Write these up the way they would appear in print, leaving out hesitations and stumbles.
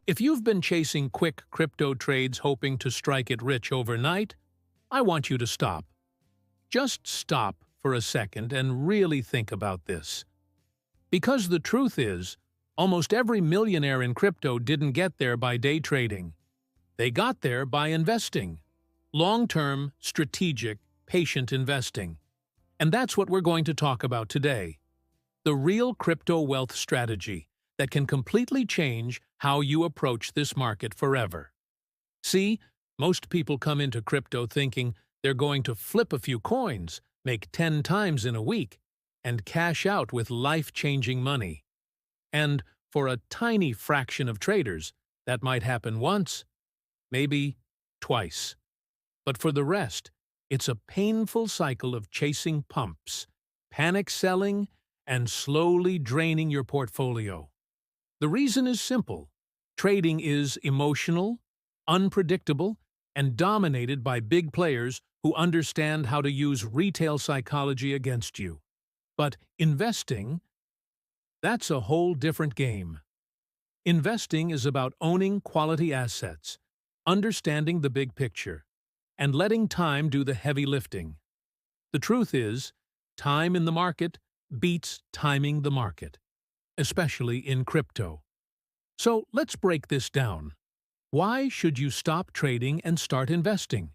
If you've been chasing quick crypto trades hoping to strike it rich overnight, I want you to stop. Just stop for a second and really think about this. Because the truth is, almost every millionaire in crypto didn't get there by day trading. They got there by investing. Long-term, strategic, patient investing. And that's what we're going to talk about today. The real crypto wealth strategy that can completely change how you approach this market forever. See, most people come into crypto thinking they're going to flip a few coins, make 10 times in a week, and cash out with life-changing money. And for a tiny fraction of traders, that might happen once, maybe twice. But for the rest, it's a painful cycle of chasing pumps, panic selling, and slowly draining your portfolio. The reason is simple. Trading is emotional, unpredictable, and dominated by big players who understand how to use retail psychology against you. But investing, that's a whole different game. Investing is about owning quality assets, understanding the big picture, and letting time do the heavy lifting. The truth is, time in the market beats timing the market, especially in crypto. So let's break this down. Why should you stop trading and start investing?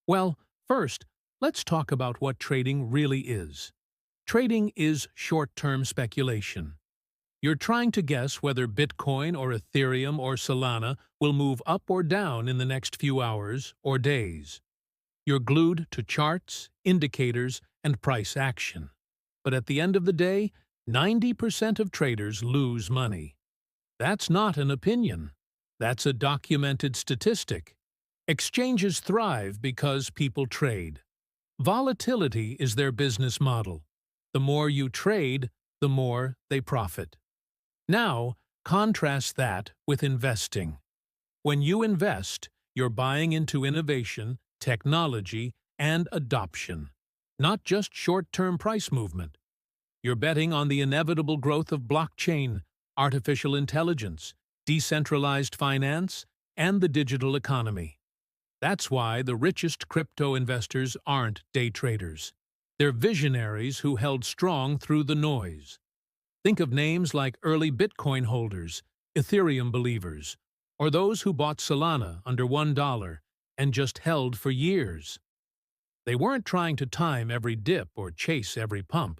Well, first, let's talk about what trading really is. Trading is short-term speculation. You're trying to guess whether Bitcoin or Ethereum or Solana will move up or down in the next few hours or days. You're glued to charts, indicators, and price action. But at the end of the day, 90% of traders lose money. That's not an opinion. That's a documented statistic. Exchanges thrive because people trade. Volatility is their business model. The more you trade, the more they profit. Now, contrast that with investing. When you invest, you're buying into innovation, technology, and adoption, not just short-term price movement. You're betting on the inevitable growth of blockchain, artificial intelligence, decentralized finance, and the digital economy. That's why the richest crypto investors aren't day traders. They're visionaries who held strong through the noise. Think of names like early Bitcoin holders, Ethereum believers, or those who bought Solana under $1 and just held for years. They weren't trying to time every dip or chase every pump.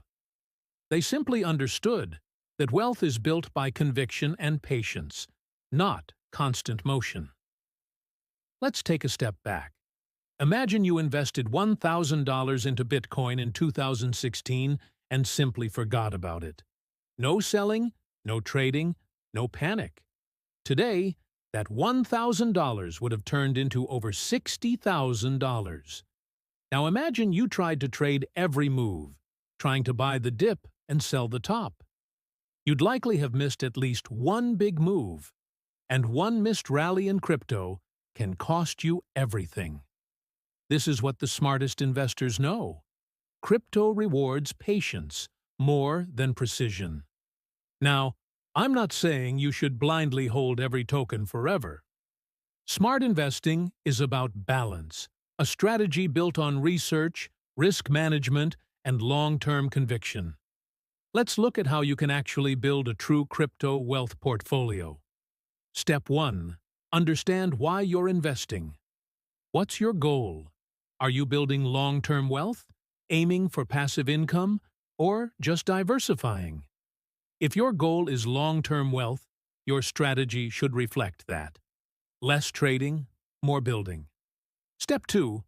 They simply understood that wealth is built by conviction and patience, not constant motion. Let's take a step back. Imagine you invested $1,000 into Bitcoin in 2016 and simply forgot about it. No selling, no trading, no panic. Today, that $1,000 would have turned into over $60,000. Now imagine you tried to trade every move, trying to buy the dip and sell the top. You'd likely have missed at least one big move, and one missed rally in crypto can cost you everything. This is what the smartest investors know. Crypto rewards patience more than precision. Now, I'm not saying you should blindly hold every token forever. Smart investing is about balance, a strategy built on research, risk management, and long-term conviction. Let's look at how you can actually build a true crypto wealth portfolio. Step 1. Understand why you're investing. What's your goal? Are you building long-term wealth, aiming for passive income, or just diversifying? If your goal is long-term wealth, your strategy should reflect that. Less trading, more building. Step 2.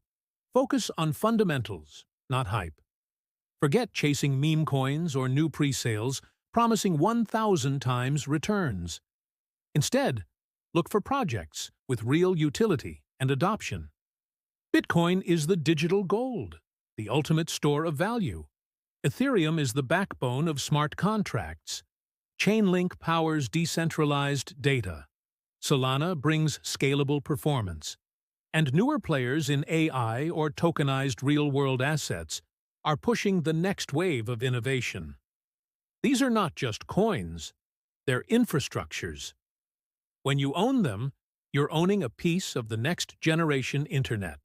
Focus on fundamentals, not hype. Forget chasing meme coins or new pre-sales promising 1,000 times returns. Instead, look for projects with real utility and adoption. Bitcoin is the digital gold, the ultimate store of value. Ethereum is the backbone of smart contracts. Chainlink powers decentralized data. Solana brings scalable performance. And newer players in AI or tokenized real-world assets are pushing the next wave of innovation. These are not just coins, they're infrastructures. When you own them, you're owning a piece of the next generation internet.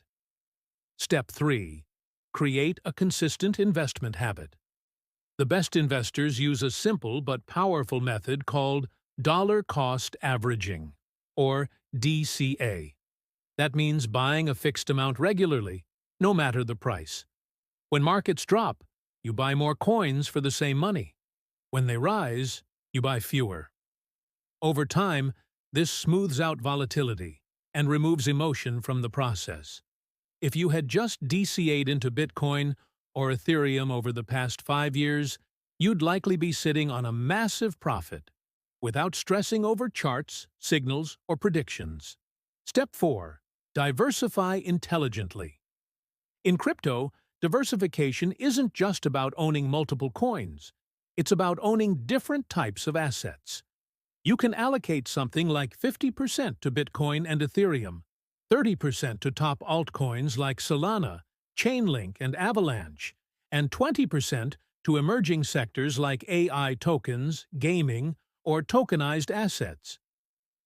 Step 3. Create a consistent investment habit. The best investors use a simple but powerful method called dollar cost averaging, or DCA. That means buying a fixed amount regularly, no matter the price. When markets drop, you buy more coins for the same money. When they rise, you buy fewer. Over time, this smooths out volatility and removes emotion from the process. If you had just DCA'd into Bitcoin or Ethereum over the past 5 years, you'd likely be sitting on a massive profit without stressing over charts, signals, or predictions. Step 4. Diversify intelligently. In crypto, diversification isn't just about owning multiple coins. It's about owning different types of assets. You can allocate something like 50% to Bitcoin and Ethereum, 30% to top altcoins like Solana, Chainlink, and Avalanche, and 20% to emerging sectors like AI tokens, gaming, or tokenized assets.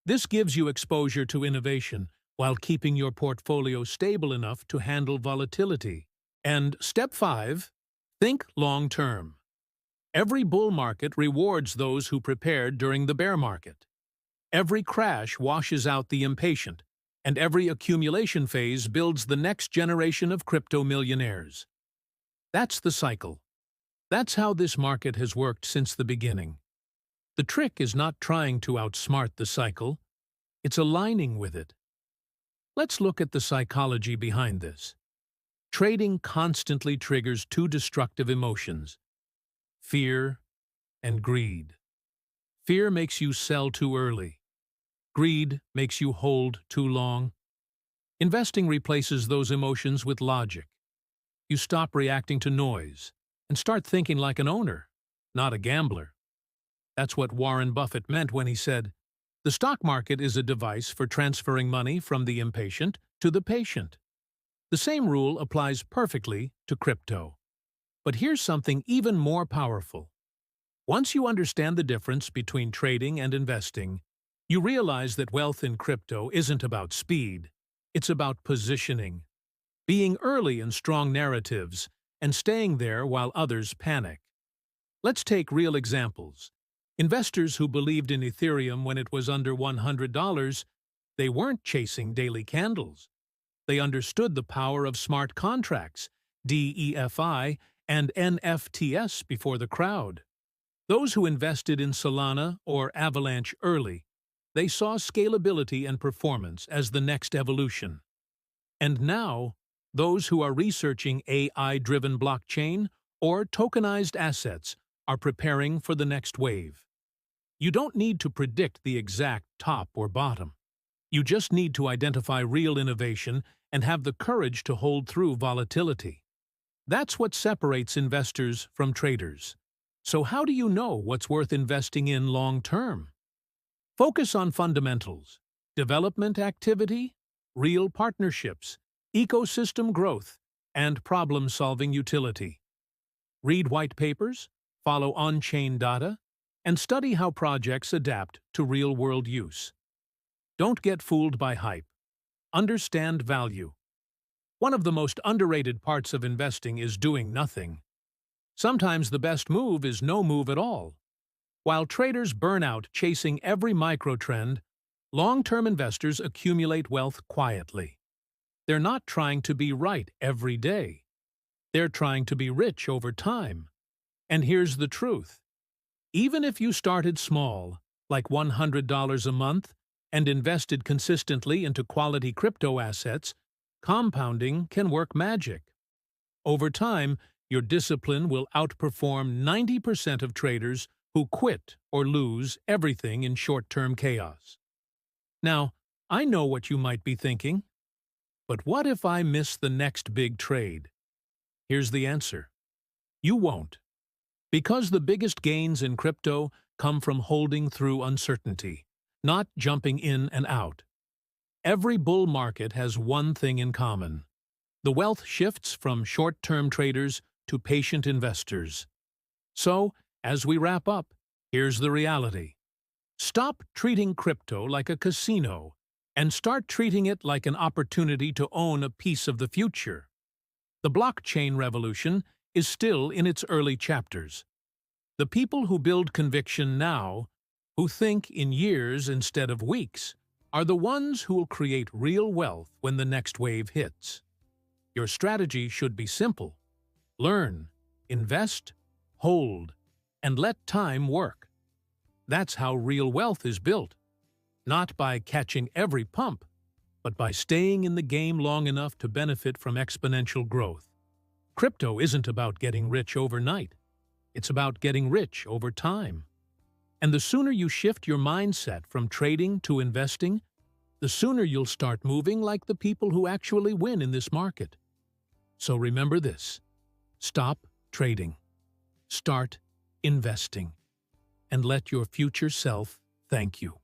This gives you exposure to innovation while keeping your portfolio stable enough to handle volatility. And step 5, think long-term. Every bull market rewards those who prepared during the bear market. Every crash washes out the impatient, and every accumulation phase builds the next generation of crypto millionaires. That's the cycle. That's how this market has worked since the beginning. The trick is not trying to outsmart the cycle, it's aligning with it. Let's look at the psychology behind this. Trading constantly triggers two destructive emotions: fear and greed. Fear makes you sell too early. Greed makes you hold too long. Investing replaces those emotions with logic. You stop reacting to noise and start thinking like an owner, not a gambler. That's what Warren Buffett meant when he said, "The stock market is a device for transferring money from the impatient to the patient." The same rule applies perfectly to crypto. But here's something even more powerful. Once you understand the difference between trading and investing, you realize that wealth in crypto isn't about speed. It's about positioning, being early in strong narratives, and staying there while others panic. Let's take real examples. Investors who believed in Ethereum when it was under $100, they weren't chasing daily candles. They understood the power of smart contracts, DEFI, and NFTs before the crowd. Those who invested in Solana or Avalanche early, they saw scalability and performance as the next evolution. And now, those who are researching AI-driven blockchain or tokenized assets are preparing for the next wave. You don't need to predict the exact top or bottom. You just need to identify real innovation and have the courage to hold through volatility. That's what separates investors from traders. So how do you know what's worth investing in long-term? Focus on fundamentals, development activity, real partnerships, ecosystem growth, and problem-solving utility. Read white papers, follow on-chain data, and study how projects adapt to real-world use. Don't get fooled by hype. Understand value. One of the most underrated parts of investing is doing nothing. Sometimes the best move is no move at all. While traders burn out chasing every microtrend, long-term investors accumulate wealth quietly. They're not trying to be right every day. They're trying to be rich over time. And here's the truth. Even if you started small, like $100 a month, and invested consistently into quality crypto assets, compounding can work magic. Over time, your discipline will outperform 90% of traders who quit or lose everything in short-term chaos. Now, I know what you might be thinking. But what if I miss the next big trade? Here's the answer. You won't. Because the biggest gains in crypto come from holding through uncertainty, not jumping in and out. Every bull market has one thing in common. The wealth shifts from short-term traders to patient investors. So, as we wrap up, here's the reality. Stop treating crypto like a casino and start treating it like an opportunity to own a piece of the future. The blockchain revolution is still in its early chapters. The people who build conviction now, who think in years instead of weeks, are the ones who will create real wealth when the next wave hits. Your strategy should be simple. Learn, invest, hold, and let time work. That's how real wealth is built. Not by catching every pump, but by staying in the game long enough to benefit from exponential growth. Crypto isn't about getting rich overnight. It's about getting rich over time. And the sooner you shift your mindset from trading to investing, the sooner you'll start moving like the people who actually win in this market. So remember this: stop trading, start investing, and let your future self thank you.